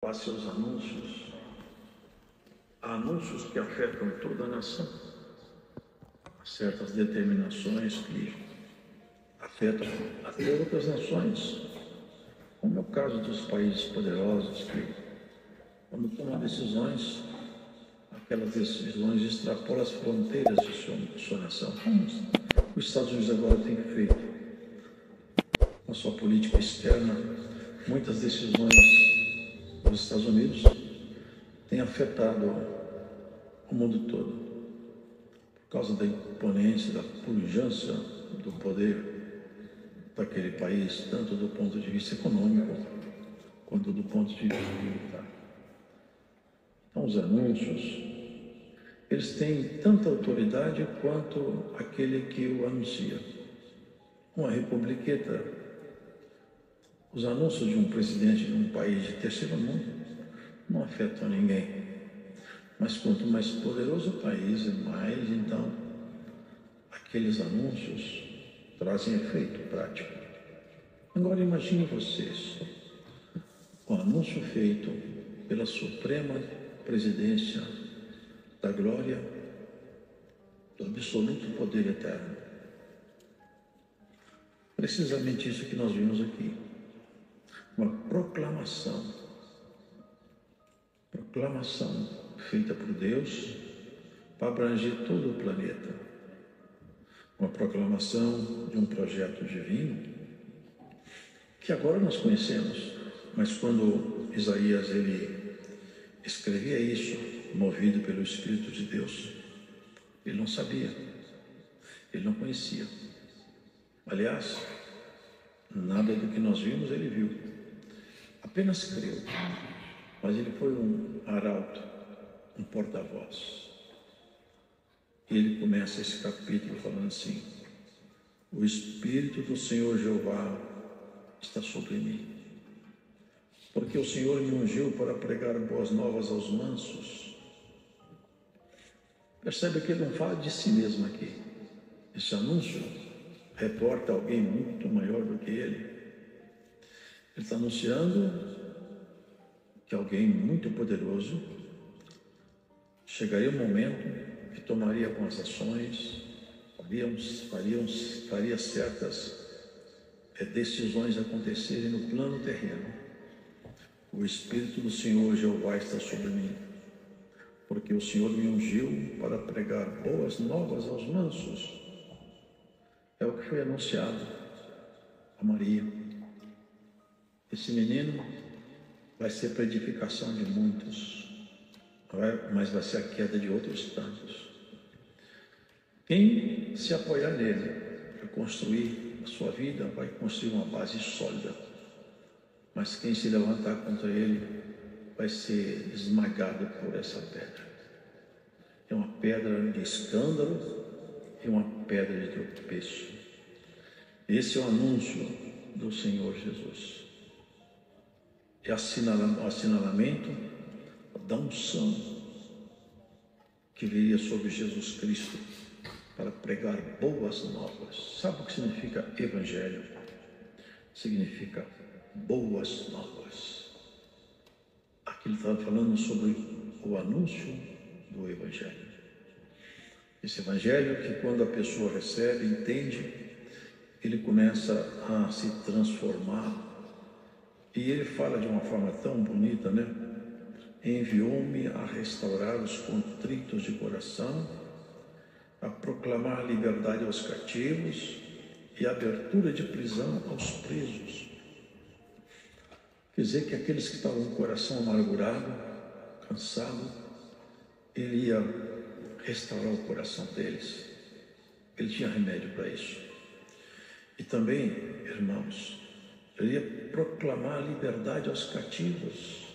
a seus anúncios, há anúncios que afetam toda a nação, há certas determinações que afetam até outras nações, como é o caso dos países poderosos que, quando tomam decisões, aquelas decisões extrapolam as fronteiras de sua nação, como os Estados Unidos agora têm feito com a sua política externa. Muitas decisões dos Estados Unidos têm afetado o mundo todo, por causa da imponência, da pujança do poder daquele país, tanto do ponto de vista econômico, quanto do ponto de vista militar. Então, os anúncios, eles têm tanta autoridade quanto aquele que o anuncia. Uma republiqueta, os anúncios de um presidente de um país de terceiro mundo não afetam ninguém. Mas quanto mais poderoso o país, mais então aqueles anúncios trazem efeito prático. Agora imagine vocês, o anúncio feito pela Suprema Presidência da Glória, do absoluto poder eterno. Precisamente isso que nós vimos aqui. Uma proclamação feita por Deus para abranger todo o planeta. Uma proclamação de um projeto divino que agora nós conhecemos, mas quando Isaías ele escrevia isso, movido pelo Espírito de Deus, ele não sabia, ele não conhecia. Aliás, nada do que nós vimos ele viu, apenas creu, mas ele foi um arauto, um porta-voz. E ele começa esse capítulo falando assim: o Espírito do Senhor Jeová está sobre mim, porque o Senhor me ungiu para pregar boas novas aos mansos. Percebe que ele não fala de si mesmo aqui. Esse anúncio reporta alguém muito maior do que ele. Ele está anunciando que alguém muito poderoso chegaria um momento que tomaria algumas ações, faria certas decisões acontecerem no plano terreno. O Espírito do Senhor Jeová está sobre mim, porque o Senhor me ungiu para pregar boas novas aos mansos. É o que foi anunciado a Maria. Esse menino vai ser para edificação de muitos, mas vai ser a queda de outros tantos. Quem se apoiar nele para construir a sua vida vai construir uma base sólida, mas quem se levantar contra ele vai ser esmagado por essa pedra. É uma pedra de escândalo e uma pedra de tropeço. Esse é o anúncio do Senhor Jesus. É o assinalamento da unção que viria sobre Jesus Cristo para pregar boas novas. Sabe o que significa evangelho? Significa boas novas. Aqui ele estava falando sobre o anúncio do evangelho. Esse evangelho que quando a pessoa recebe, entende, ele começa a se transformar. E ele fala de uma forma tão bonita, né? Enviou-me a restaurar os contritos de coração, a proclamar liberdade aos cativos e abertura de prisão aos presos. Quer dizer que aqueles que estavam com o coração amargurado, cansado, ele ia restaurar o coração deles. Ele tinha remédio para isso. E também, irmãos, ele ia proclamar a liberdade aos cativos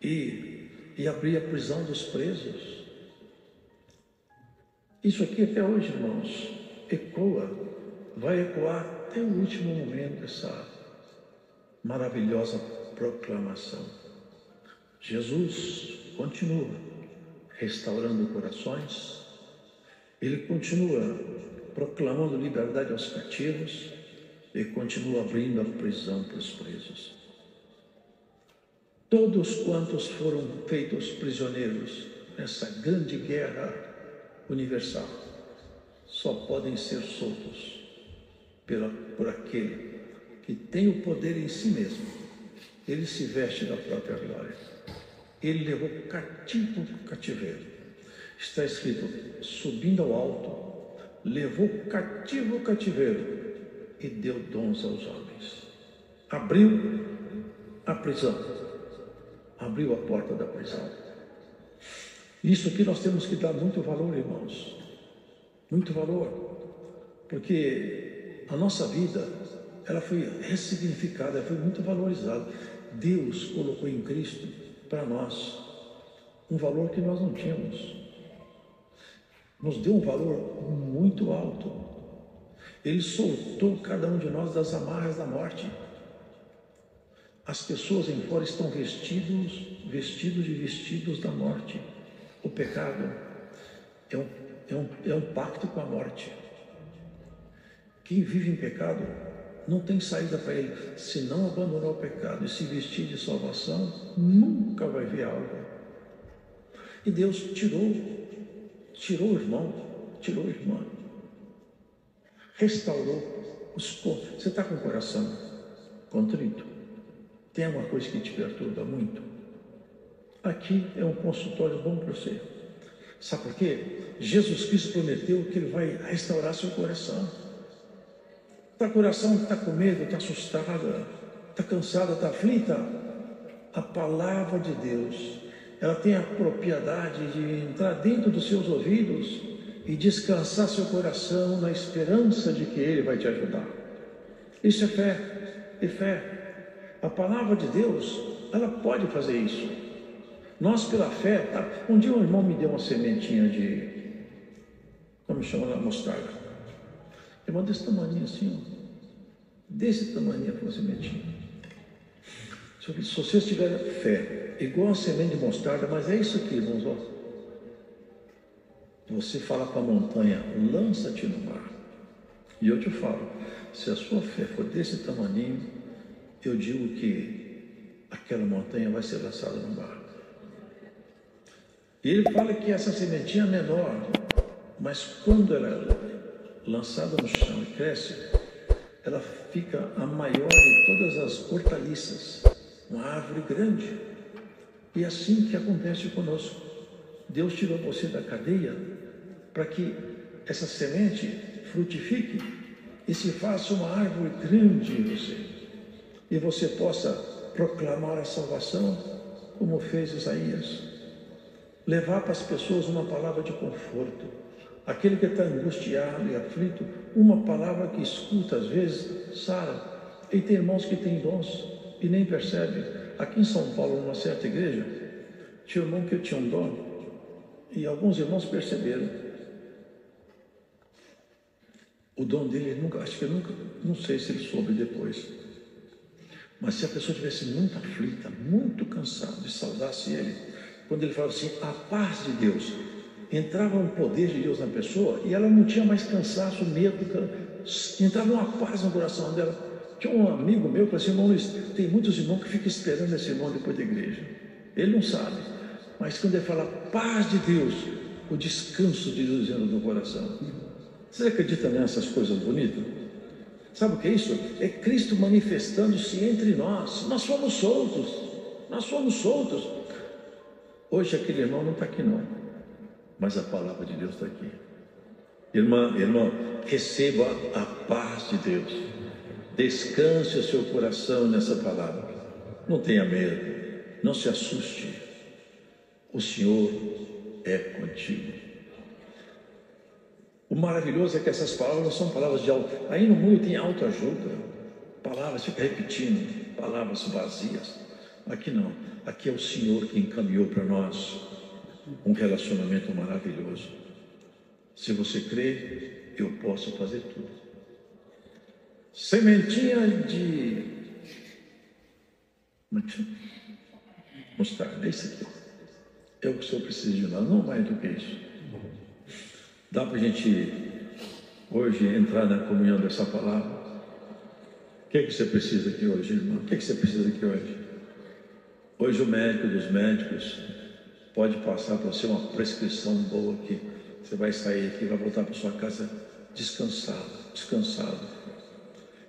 e abrir a prisão dos presos. Isso aqui até hoje, irmãos, vai ecoar até o último momento essa maravilhosa proclamação. Jesus continua restaurando corações, ele continua proclamando liberdade aos cativos e continua abrindo a prisão para os presos. Todos quantos foram feitos prisioneiros nessa grande guerra universal só podem ser soltos por aquele que tem o poder em si mesmo. Ele se veste da própria glória. Ele levou cativo o cativeiro. Está escrito, subindo ao alto, levou cativo o cativeiro e deu dons aos homens. Abriu a prisão, abriu a porta da prisão. Isso aqui nós temos que dar muito valor, irmãos, muito valor, porque a nossa vida, ela foi ressignificada, ela foi muito valorizada. Deus colocou em Cristo para nós um valor que nós não tínhamos, nos deu um valor muito alto. Ele soltou cada um de nós das amarras da morte. As pessoas em fora estão vestidos de vestidos da morte. O pecado é um pacto com a morte. Quem vive em pecado não tem saída para ele. Se não abandonar o pecado e se vestir de salvação, nunca vai ver algo. E Deus tirou o irmão, tirou a irmã, restaurou os corpos. Você está com o coração contrito? Tem alguma coisa que te perturba muito? Aqui é um consultório bom para você. Sabe por quê? Jesus Cristo prometeu que Ele vai restaurar seu coração. Está coração que está com medo, está assustada, está cansada, está aflita? A palavra de Deus, ela tem a propriedade de entrar dentro dos seus ouvidos e descansar seu coração na esperança de que Ele vai te ajudar. Isso é fé, é fé. A palavra de Deus, ela pode fazer isso. Nós, pela fé, tá? Um dia um irmão me deu uma sementinha de, como chama lá, mostarda. Irmão desse tamanho assim, ó. Desse tamanho foi uma sementinha. Se você tiver fé, igual a semente de mostarda, mas é isso aqui, irmãos, ó. Você fala para a montanha, lança-te no mar. E eu te falo, se a sua fé for desse tamanho, eu digo que aquela montanha vai ser lançada no mar. E ele fala que essa sementinha é menor, mas quando ela é lançada no chão e cresce, ela fica a maior de todas as hortaliças, uma árvore grande. E é assim que acontece conosco. Deus tirou você da cadeia para que essa semente frutifique e se faça uma árvore grande em você. E você possa proclamar a salvação, como fez Isaías. Levar para as pessoas uma palavra de conforto. Aquele que está angustiado e aflito, uma palavra que escuta às vezes, sara. E tem irmãos que têm dons e nem percebem. Aqui em São Paulo, numa certa igreja, tinha um irmão que tinha um dom e alguns irmãos perceberam. O dom dele, não sei se ele soube depois. Mas se a pessoa estivesse muito aflita, muito cansada, e saudasse ele, quando ele falava assim, a paz de Deus, entrava um poder de Deus na pessoa e ela não tinha mais cansaço, medo, entrava uma paz no coração dela. Tinha um amigo meu que falou assim, irmão Luiz, tem muitos irmãos que ficam esperando esse irmão depois da igreja. Ele não sabe, mas quando ele fala paz de Deus, o descanso de Deus entra no coração. Você acredita nessas coisas bonitas? Sabe o que é isso? É Cristo manifestando-se entre nós. Nós fomos soltos. Hoje aquele irmão não está aqui não, mas a palavra de Deus está aqui. Irmão, receba a paz de Deus. Descanse o seu coração nessa palavra. Não tenha medo, não se assuste. O Senhor é contigo. O maravilhoso é que essas palavras não são palavras de auto. Aí no mundo tem autoajuda, palavras fica repetindo, palavras vazias. Aqui não, aqui é o Senhor que encaminhou para nós um relacionamento maravilhoso. Se você crê, eu posso fazer tudo. Sementinha de mostarda, é isso aqui. É o que o Senhor precisa de nós, não mais do que isso. Dá para a gente hoje entrar na comunhão dessa palavra? O que é que você precisa aqui hoje, irmão? O que é que você precisa aqui hoje? Hoje o médico dos médicos pode passar para você uma prescrição boa que você vai sair aqui e vai voltar para sua casa descansado.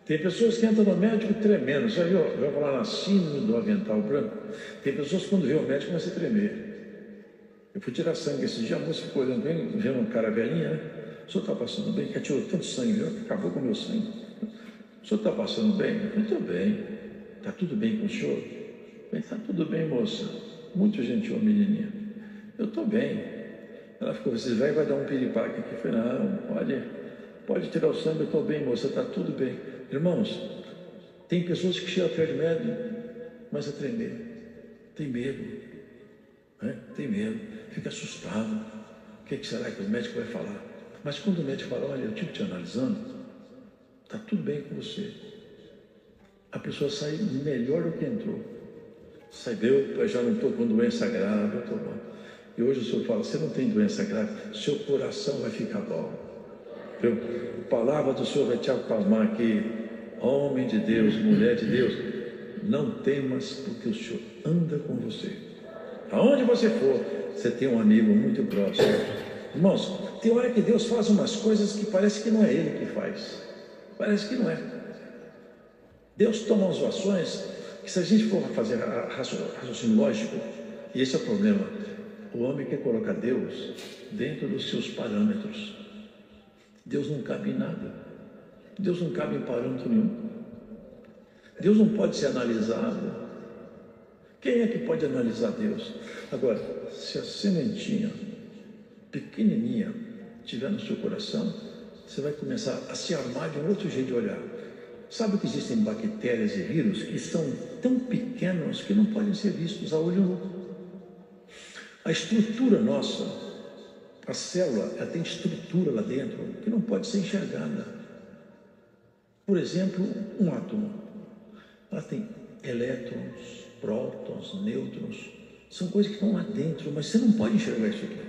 Tem pessoas que entram no médico tremendo. Já viu? Já falar na síndrome do avental branco? Tem pessoas que quando vê o médico começam a tremer. Eu fui tirar sangue esse dia, a moça ficou olhando bem, vendo um cara velhinha, né? O senhor está passando bem? Que atirou tanto sangue, viu? Acabou com o meu sangue. O senhor está passando bem? Eu falei, estou bem. Está tudo bem com o senhor? Eu falei, está tudo bem, moça. Muito gentil, menininha. Eu estou bem. Ela ficou, você vai dar um piripaque aqui. Eu falei, não, pode tirar o sangue, eu estou bem, moça, está tudo bem. Irmãos, tem pessoas que chegam perto do médico, mas a tremer. Tem medo. Né? Tem medo. Fica assustado. O que será que o médico vai falar? Mas quando o médico fala, olha, eu estive te analisando, está tudo bem com você. A pessoa sai melhor do que entrou. Sai, eu já não estou com doença grave, eu estou bom. E hoje o senhor fala, você não tem doença grave, seu coração vai ficar bom. A palavra do Senhor vai te acalmar aqui. Homem de Deus, mulher de Deus, não temas, porque o Senhor anda com você. Aonde você for, você tem um amigo muito próximo. Irmãos, tem hora que Deus faz umas coisas que parece que não é Ele que faz. Parece que não é. Deus toma umas ações que, se a gente for fazer raciocínio lógico, e esse é o problema, o homem quer colocar Deus dentro dos seus parâmetros. Deus não cabe em nada. Deus não cabe em parâmetro nenhum. Deus não pode ser analisado. Quem é que pode analisar Deus? Agora, se a sementinha pequenininha estiver no seu coração, você vai começar a se armar de um outro jeito de olhar. Sabe que existem bactérias e vírus que são tão pequenos que não podem ser vistos a olho nu. A estrutura nossa, a célula, ela tem estrutura lá dentro que não pode ser enxergada. Por exemplo, um átomo. Ela tem elétrons, prótons, nêutrons. São coisas que estão lá dentro, mas você não pode enxergar isso aqui.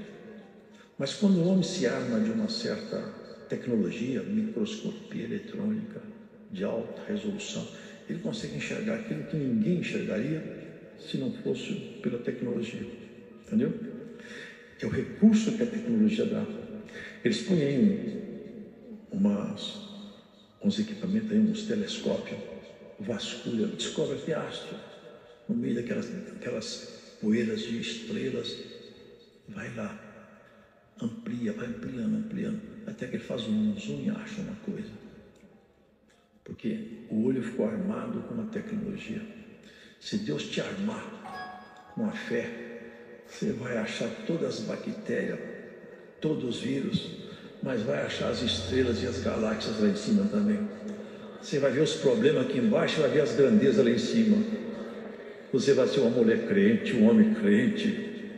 Mas quando o homem se arma de uma certa tecnologia, microscopia eletrônica, de alta resolução, ele consegue enxergar aquilo que ninguém enxergaria se não fosse pela tecnologia. Entendeu? É o recurso que a tecnologia dá. Eles põem aí uns equipamentos, aí, uns telescópios, vasculha, descobre até astro, no meio daquelas poeiras de estrelas, vai lá, amplia, vai ampliando, até que ele faz um zoom e acha uma coisa. Porque o olho ficou armado com a tecnologia. Se Deus te armar com a fé, você vai achar todas as bactérias, todos os vírus, mas vai achar as estrelas e as galáxias lá em cima também. Você vai ver os problemas aqui embaixo, vai ver as grandezas lá em cima. Você vai ser uma mulher crente, um homem crente.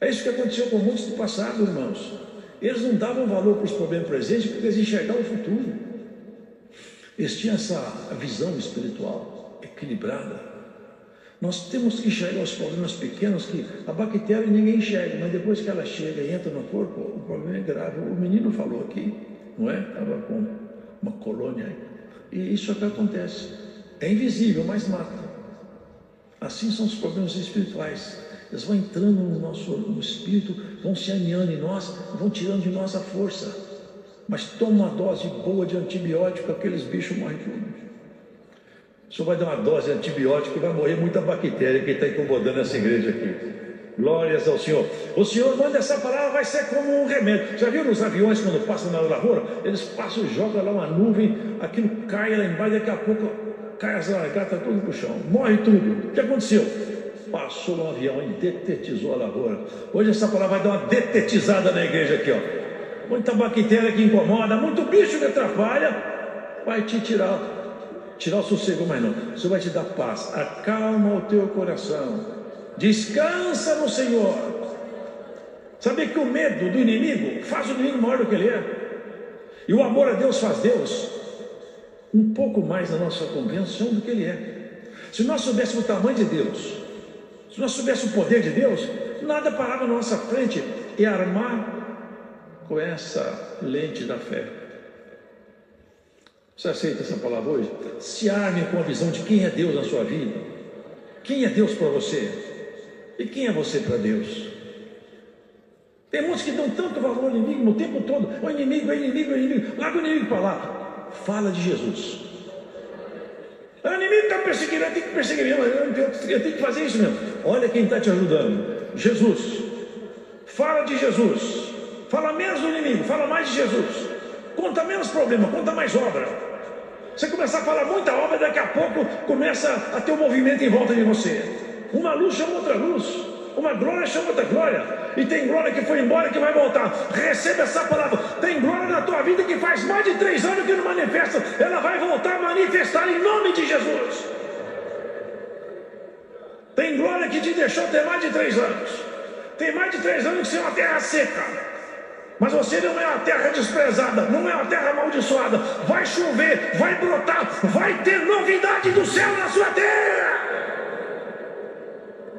É isso que aconteceu com muitos do passado, irmãos. Eles não davam valor para os problemas presentes porque eles enxergavam o futuro. Eles tinham essa visão espiritual equilibrada. Nós temos que enxergar os problemas pequenos que a bactéria ninguém enxerga, mas depois que ela chega e entra no corpo, o problema é grave. O menino falou aqui, não é? Estava com uma colônia aí. E isso é o que acontece. É invisível, mas mata. Assim são os problemas espirituais. Eles vão entrando no espírito, vão se aninhando em nós, vão tirando de nós a força. Mas toma uma dose boa de antibiótico, aqueles bichos morrem tudo. O senhor vai dar uma dose de antibiótico e vai morrer muita bactéria que está incomodando essa igreja aqui. Glórias ao Senhor. O Senhor manda essa palavra, vai ser como um remédio. Já viu nos aviões quando passam na lavoura? Eles passam e jogam lá uma nuvem, aquilo cai lá embaixo, daqui a pouco cai as largatas tudo pro chão. Morre tudo. O que aconteceu? Passou um avião e detetizou a lavoura. Hoje essa palavra vai dar uma detetizada na igreja aqui, ó. Muita bactéria que incomoda, muito bicho que atrapalha, vai te tirar o sossego, mas não. O Senhor vai te dar paz, acalma o teu coração, descansa no Senhor. Sabe que o medo do inimigo faz o inimigo maior do que ele é, e o amor a Deus faz Deus um pouco mais na nossa compreensão do que ele é. Se nós soubéssemos o tamanho de Deus, se nós soubéssemos o poder de Deus, nada parava na nossa frente e armar com essa lente da fé. Você aceita essa palavra hoje? Se arme com a visão de quem é Deus na sua vida. Quem é Deus para você? E quem é você para Deus? Tem muitos que dão tanto valor ao inimigo no tempo todo. O inimigo, larga o inimigo para lá. Fala de Jesus. O inimigo está perseguindo, eu tenho que perseguir mesmo, eu tenho que fazer isso mesmo. Olha quem está te ajudando, Jesus. Fala de Jesus. Fala menos do inimigo, fala mais de Jesus. Conta menos problema, conta mais obra. Você começar a falar muita obra, daqui a pouco começa a ter um movimento em volta de você. Uma luz chama outra luz, uma glória chama outra glória. E tem glória que foi embora que vai voltar. Receba essa palavra. Tem glória na tua vida que faz mais de 3 anos que não manifesta. Ela vai voltar a manifestar em nome de Jesus. Tem glória que te deixou ter mais de 3 anos. Tem mais de 3 anos que você é uma terra seca. Mas você não é uma terra desprezada, não é uma terra amaldiçoada. Vai chover, vai brotar, vai ter novidade do céu na sua terra.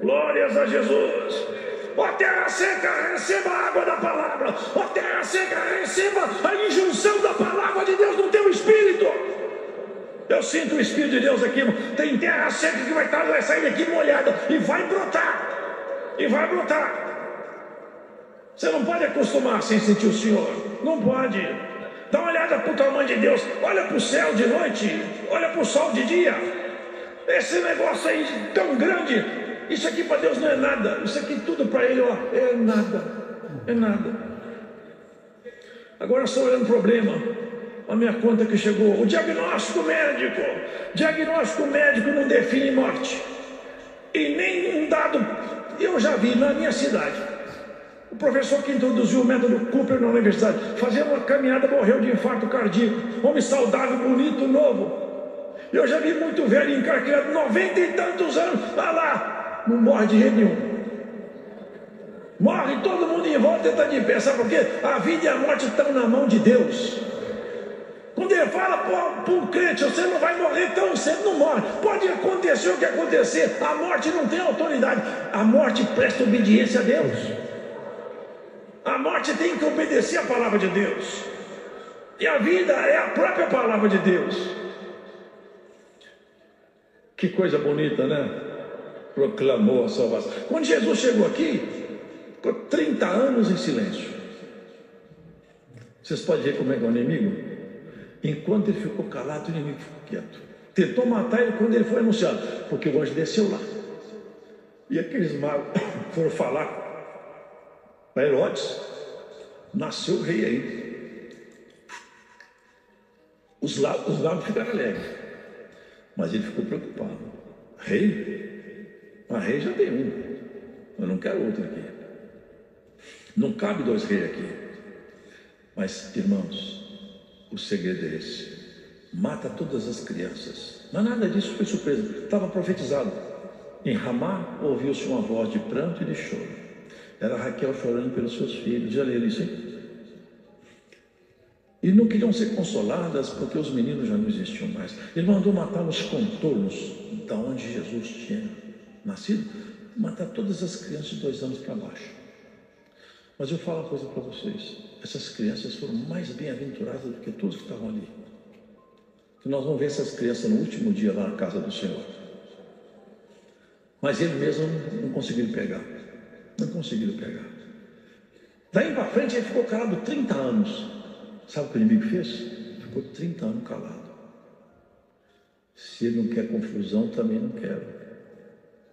Glórias a Jesus. Ó terra seca, receba a água da palavra. Ó terra seca, receba a injunção da palavra de Deus no teu espírito. Eu sinto o Espírito de Deus aqui. Tem terra seca que vai sair daqui molhada e vai brotar. E vai brotar. Você não pode acostumar sem sentir o Senhor. Não pode. Dá uma olhada para o tamanho de Deus. Olha para o céu de noite. Olha para o sol de dia. Esse negócio aí tão grande. Isso aqui para Deus não é nada. Isso aqui tudo para Ele, ó, é nada. É nada. Agora estou olhando o problema. A minha conta que chegou. O diagnóstico médico. Diagnóstico médico não define morte. E nem um dado. Eu já vi na minha cidade. O professor que introduziu o método Cooper na universidade, fazendo uma caminhada, morreu de infarto cardíaco. Homem saudável, bonito, novo. Eu já vi muito velho encarquilhado, 90 e tantos anos. Olha lá, não morre de jeito nenhum. Morre todo mundo em volta e está de pé. Sabe por quê? A vida e a morte estão na mão de Deus. Quando ele fala para um crente, você não vai morrer tão cedo, não morre. Pode acontecer o que acontecer. A morte não tem autoridade. A morte presta obediência a Deus. A morte tem que obedecer a palavra de Deus. E a vida é a própria palavra de Deus. Que coisa bonita, né? Proclamou a salvação. Quando Jesus chegou aqui, ficou 30 anos em silêncio. Vocês podem ver como é que é o inimigo? Enquanto ele ficou calado, o inimigo ficou quieto. Tentou matar ele quando ele foi anunciado, porque o anjo desceu lá. E aqueles magos foram falar para Herodes, nasceu o rei aí. Os magos ficaram alegres, mas ele ficou preocupado. Rei? Mas rei já tem um, eu não quero outro aqui. Não cabe 2 reis aqui. Mas, irmãos, o segredo é esse: mata todas as crianças. Mas nada disso foi surpresa, estava profetizado. Em Ramá ouviu-se uma voz de pranto e de choro. Era Raquel chorando pelos seus filhos. Já leram isso aí? E não queriam ser consoladas porque os meninos já não existiam mais. Ele mandou matar nos contornos da onde Jesus tinha nascido, matar todas as crianças de 2 anos para baixo. Mas eu falo uma coisa para vocês: essas crianças foram mais bem-aventuradas do que todos que estavam ali. Que nós vamos ver essas crianças no último dia lá na casa do Senhor. Mas ele mesmo não conseguiram pegar. Não conseguiram pegar. Daí para frente ele ficou calado 30 anos. Sabe o que o inimigo fez? Ficou 30 anos calado. Se ele não quer confusão, também não quero.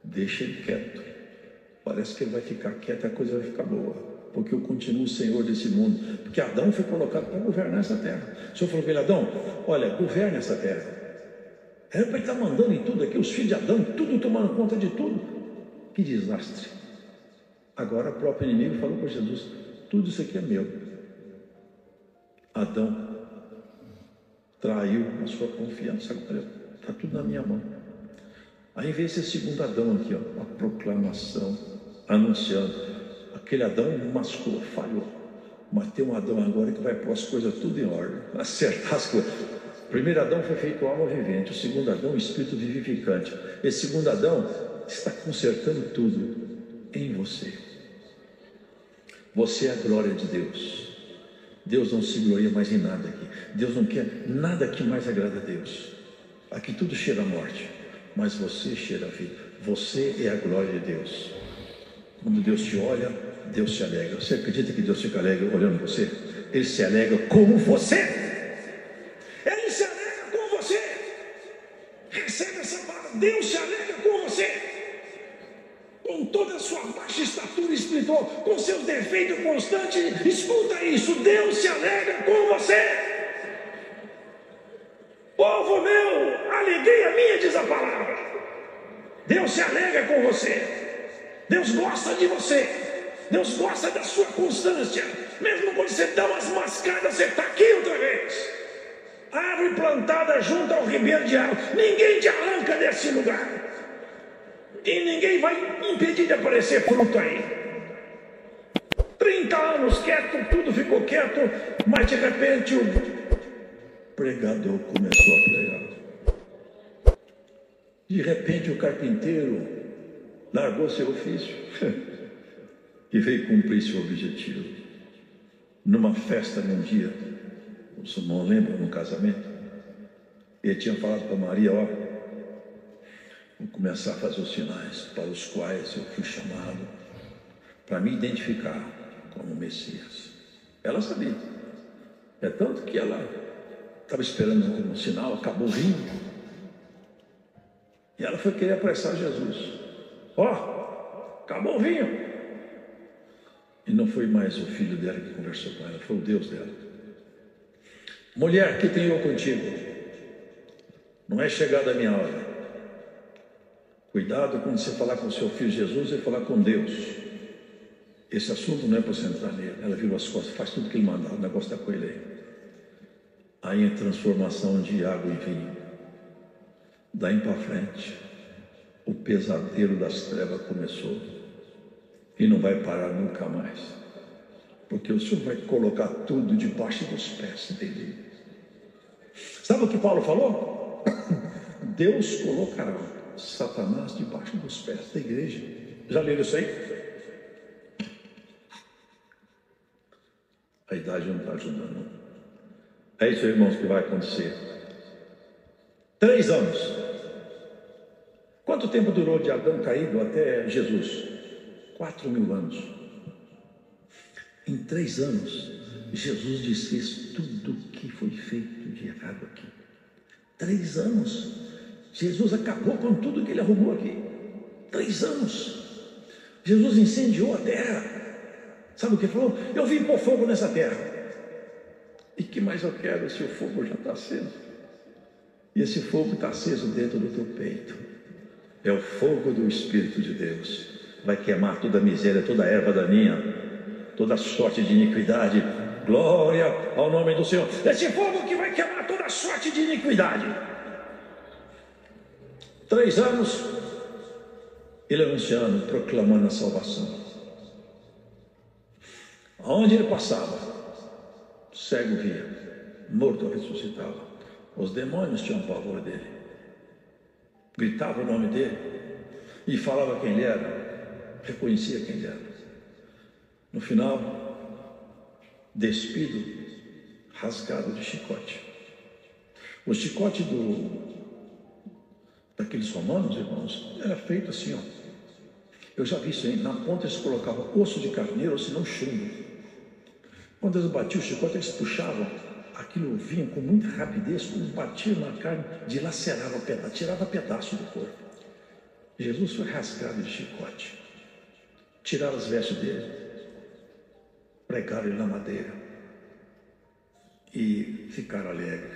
Deixa ele quieto. Parece que ele vai ficar quieto e a coisa vai ficar boa. Porque eu continuo o Senhor desse mundo. Porque Adão foi colocado para governar essa terra. O Senhor falou para ele: Adão, olha, governe essa terra. Era para ele estar mandando em tudo aqui, os filhos de Adão, tudo tomando conta de tudo. Que desastre. Agora o próprio inimigo falou para Jesus: tudo isso aqui é meu. Adão traiu a sua confiança. Agora está tudo na minha mão. Aí veio esse segundo Adão aqui, ó, a proclamação, anunciando. Aquele Adão masculou, falhou. Mas tem um Adão agora que vai pôr as coisas tudo em ordem, acertar as coisas. O primeiro Adão foi feito alma vivente, o segundo Adão, o espírito vivificante. Esse segundo Adão está consertando tudo em você. Você é a glória de Deus. Deus não se gloria mais em nada aqui. Deus não quer nada que mais agrada a Deus. Aqui tudo cheira a morte, mas você cheira a vida. Você é a glória de Deus. Quando Deus te olha, Deus se alegra. Você acredita que Deus fica alegre olhando você? Ele se alegra com você. Ele se alegra com você. Recebe essa palavra. Deus se alegra com você. Com toda a sua baixa estatura espiritual, com seus defeitos constantes, escuta isso. Deus se alegra com você. Povo meu, alegria minha, diz a palavra. Deus se alegra com você. Deus gosta de você. Deus gosta da sua constância. Mesmo quando você dá umas mascadas, você está aqui outra vez. Árvore plantada junto ao ribeiro de água. Ninguém te arranca desse lugar. E ninguém vai impedir de aparecer fruto aí. 30 anos quieto, tudo ficou quieto. Mas de repente o pregador começou a pregar. De repente o carpinteiro largou seu ofício e veio cumprir seu objetivo. Numa festa, num dia, os irmãos lembram, num casamento, ele tinha falado para Maria: ó, vou começar a fazer os sinais para os quais eu fui chamado para me identificar como Messias. Ela sabia. É tanto que ela estava esperando um sinal, acabou o vinho. E ela foi querer apressar Jesus. Ó, acabou o vinho. E não foi mais o filho dela que conversou com ela, foi o Deus dela. Mulher, que tenho eu contigo? Não é chegada a minha hora. Cuidado quando você falar com o seu filho Jesus e falar com Deus. Esse assunto não é para você entrar nele. Ela virou as costas, faz tudo que ele mandar, o negócio está com ele aí. Aí a transformação de água em vinho. Daí para frente, o pesadelo das trevas começou. E não vai parar nunca mais. Porque o Senhor vai colocar tudo debaixo dos pés dele. Sabe o que Paulo falou? Deus colocará Satanás debaixo dos pés da igreja. Já leram isso aí? A idade não está ajudando. É isso, irmãos, que vai acontecer. 3 anos. Quanto tempo durou de Adão caído até Jesus? 4.000 anos. Em 3 anos, Jesus desfez tudo o que foi feito de errado aqui. 3 anos. Jesus acabou com tudo que ele arrumou aqui. 3 anos. Jesus incendiou a terra. Sabe o que ele falou? Eu vim pôr fogo nessa terra. E que mais eu quero se o fogo já está aceso? E esse fogo está aceso dentro do teu peito. É o fogo do Espírito de Deus. Vai queimar toda a miséria, toda a erva daninha, toda a sorte de iniquidade. Glória ao nome do Senhor. Esse fogo que vai queimar toda a sorte de iniquidade. 3 anos, ele anunciando, proclamando a salvação. Aonde ele passava, cego via, morto ressuscitava. Os demônios tinham pavor dele. Gritavam o nome dele e falava quem ele era, reconhecia quem ele era. No final, despido, rasgado de chicote. O chicote daqueles romanos, irmãos, era feito assim, ó. Eu já vi isso aí, na ponta eles colocavam osso de carneiro, ou se não chumbo. Quando eles batiam o chicote, eles puxavam, aquilo vinha com muita rapidez, quando batiam na carne, dilacerava pedaço, tirava pedaço do corpo. Jesus foi rasgado de chicote. Tiraram as vestes dele, pregaram ele na madeira e ficaram alegres.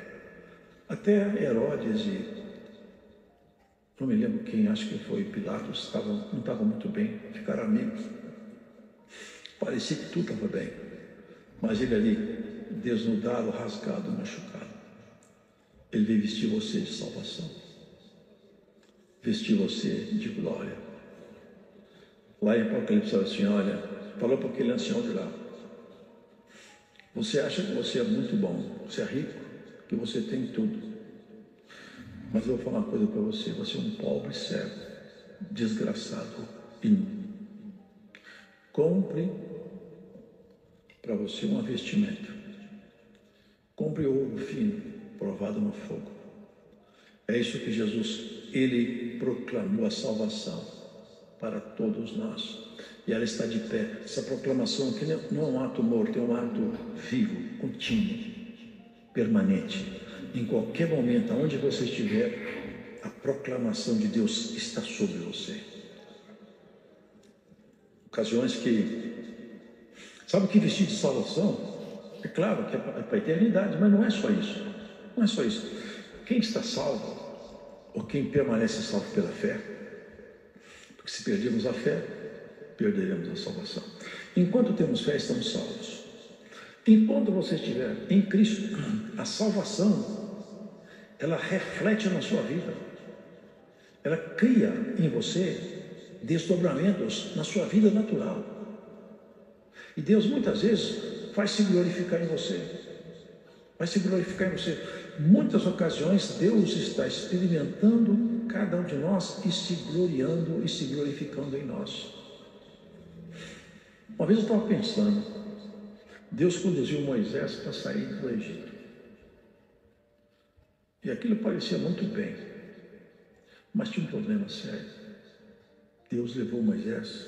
Até Herodes e não me lembro quem, acho que foi Pilatos, não estavam muito bem, ficaram amigos. Parecia que tudo estava bem, mas ele ali, desnudado, rasgado, machucado, ele veio vestir você de salvação, vestir você de glória. Lá em Apocalipse, assim, olha, falou para aquele ancião de lá: você acha que você é muito bom, você é rico, que você tem tudo. Mas eu vou falar uma coisa para você: você é um pobre cego, desgraçado, imundo. Compre para você uma vestimenta. Compre ouro fino, provado no fogo. É isso que Jesus Ele proclamou a salvação para todos nós. E ela está de pé. Essa proclamação aqui não é um ato morto, é um ato vivo, contínuo, permanente. Em qualquer momento, aonde você estiver, a proclamação de Deus está sobre você. Ocasiões que... Sabe o que vestir de salvação? É claro que é para a eternidade, mas não é só isso. Não é só isso. Quem está salvo, ou quem permanece salvo pela fé, porque se perdermos a fé, perderemos a salvação. Enquanto temos fé, estamos salvos. Enquanto você estiver em Cristo, a salvação, ela reflete na sua vida. Ela cria em você desdobramentos na sua vida natural. E Deus muitas vezes vai se glorificar em você. Vai se glorificar em você. Muitas ocasiões Deus está experimentando cada um de nós e se gloriando e se glorificando em nós. Uma vez eu estava pensando, Deus conduziu Moisés para sair do Egito. E aquilo parecia muito bem, mas tinha um problema sério. Deus levou Moisés,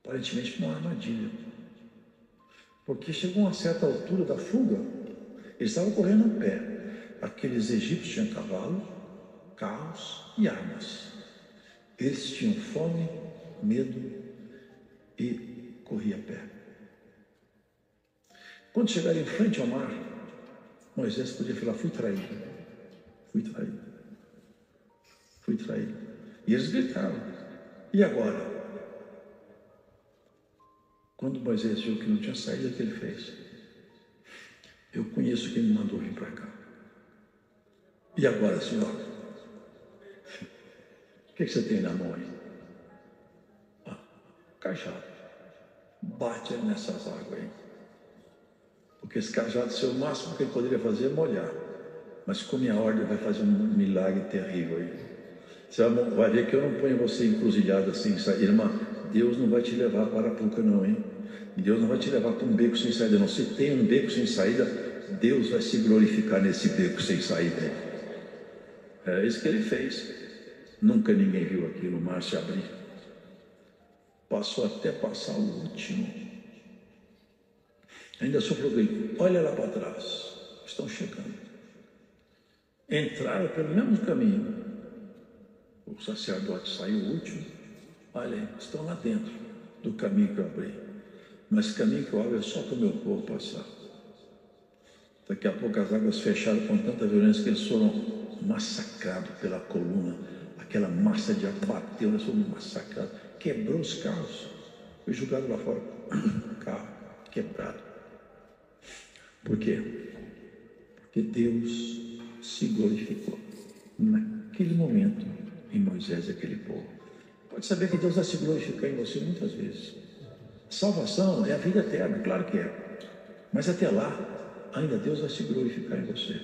aparentemente, para uma armadilha. Porque chegou a uma certa altura da fuga, eles estavam correndo a pé. Aqueles egípcios tinham cavalo, carros e armas. Eles tinham fome, medo e corriam a pé. Quando chegaram em frente ao mar, Moisés podia falar: fui traído, fui traído, fui traído. E eles gritaram: e agora? Quando Moisés viu que não tinha saída, o que ele fez? Eu conheço quem me mandou vir para cá. E agora, Senhor? O que você tem na mão aí? Cajado. Bate nessas águas aí. Porque esse cajado, o máximo que ele poderia fazer é molhar. Mas com minha ordem vai fazer um milagre terrível aí. Você vai ver que eu não ponho você encruzilhado assim, irmã. Deus não vai te levar para a Puca não, hein? Deus não vai te levar para um beco sem saída não. Se tem um beco sem saída, Deus vai se glorificar nesse beco sem saída. É isso que ele fez. Nunca ninguém viu aquilo, o mar se abrir. Passou até passar o último. Ainda soprou ele: olha lá para trás, estão chegando. Entraram pelo mesmo caminho. O sacerdote saiu o último. Olha, estão lá dentro do caminho que eu abri. Mas esse caminho que eu abro é só para o meu povo passar. Daqui a pouco as águas fecharam com tanta violência que eles foram massacrados pela coluna. Aquela massa de água bateu, eles foram massacrados. Quebrou os carros. Foi jogado lá fora. Carro quebrado. Por quê? Porque Deus se glorificou naquele momento em Moisés e aquele povo. Pode saber que Deus vai se glorificar em você muitas vezes. Salvação é a vida eterna, claro que é. Mas até lá, ainda Deus vai se glorificar em você.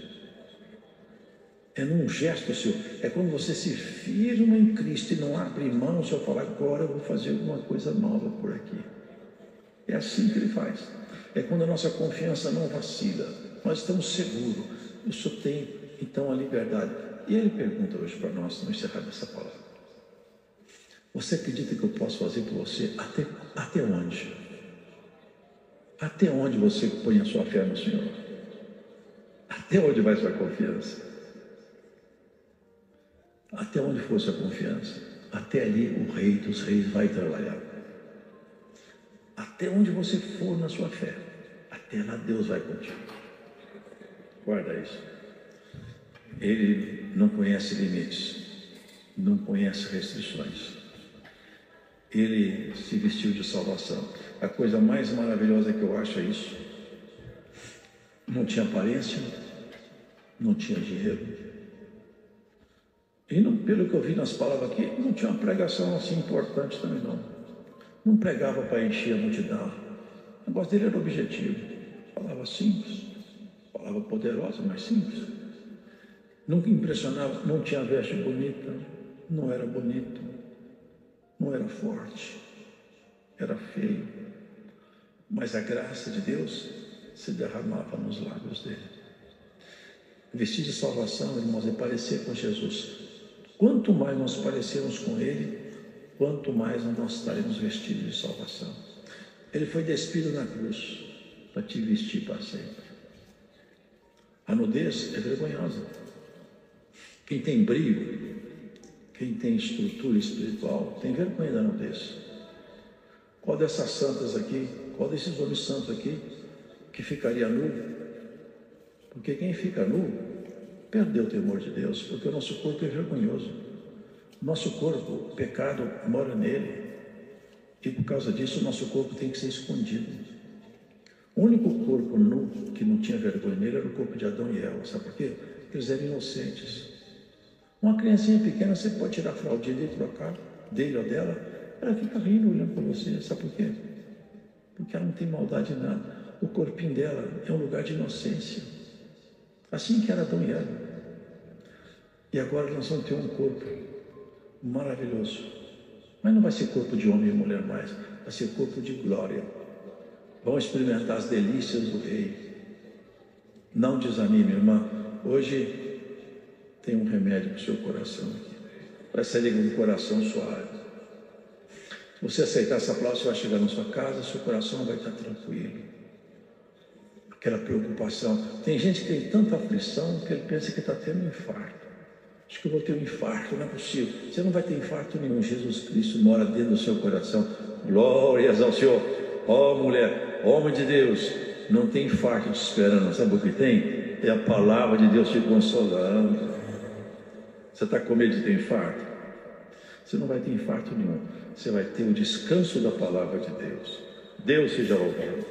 É num gesto seu. É quando você se firma em Cristo e não abre mão, se eu falar: agora eu vou fazer alguma coisa nova por aqui. É assim que Ele faz. É quando a nossa confiança não vacila. Nós estamos seguros. O Senhor tem, então, a liberdade. E Ele pergunta hoje para nós, no encerrar dessa palavra: você acredita que eu posso fazer por você até onde? Até onde você põe a sua fé no Senhor? Até onde vai sua confiança? Até onde for sua confiança? Até ali o Rei dos Reis vai trabalhar. Até onde você for na sua fé, até lá Deus vai contigo. Guarda isso. Ele não conhece limites, não conhece restrições. Ele se vestiu de salvação. A coisa mais maravilhosa que eu acho é isso. Não tinha aparência, não tinha dinheiro. E não, pelo que eu vi nas palavras aqui, não tinha uma pregação assim importante também não. Não pregava para encher a multidão. O negócio dele era objetivo. Palavra simples, palavra poderosa, mas simples. Nunca impressionava, não tinha veste bonita, não era bonito, não era forte, era feio. Mas a graça de Deus se derramava nos lábios dele. Vestir de salvação, irmãos, é parecer com Jesus. Quanto mais nós parecermos com Ele, quanto mais nós estaremos vestidos de salvação. Ele foi despido na cruz para te vestir para sempre. A nudez é vergonhosa. Quem tem brilho, quem tem estrutura espiritual, tem vergonha da nudez. Qual dessas santas aqui, qual desses homens santos aqui, que ficaria nu? Porque quem fica nu, perdeu o temor de Deus, porque o nosso corpo é vergonhoso. O nosso corpo, o pecado mora nele. E por causa disso, o nosso corpo tem que ser escondido. O único corpo nu que não tinha vergonha nele era o corpo de Adão e Eva. Sabe por quê? Porque eles eram inocentes. Uma criancinha pequena, você pode tirar a fraldinha dele, trocar dele ou dela, ela fica rindo, olhando para você. Sabe por quê? Porque ela não tem maldade em nada. O corpinho dela é um lugar de inocência. Assim que era Adão e Eva. E agora nós vamos ter um corpo maravilhoso. Mas não vai ser corpo de homem e mulher mais. Vai ser corpo de glória. Vamos experimentar as delícias do Rei. Não desanime, irmã. Hoje tem um remédio para o seu coração aqui. Vai sair com o coração suave. Se você aceitar essa palavra, você vai chegar na sua casa, seu coração vai estar tranquilo. Aquela preocupação. Tem gente que tem tanta aflição que ele pensa que está tendo um infarto. Acho que eu vou ter um infarto, não é possível. Você não vai ter infarto nenhum. Jesus Cristo mora dentro do seu coração. Glórias ao Senhor. Ó mulher, homem de Deus, não tem infarto te esperando. Sabe o que tem? É a palavra de Deus te consolando. Você está com medo de ter infarto? Você não vai ter infarto nenhum. Você vai ter o descanso da palavra de Deus. Deus seja louvado.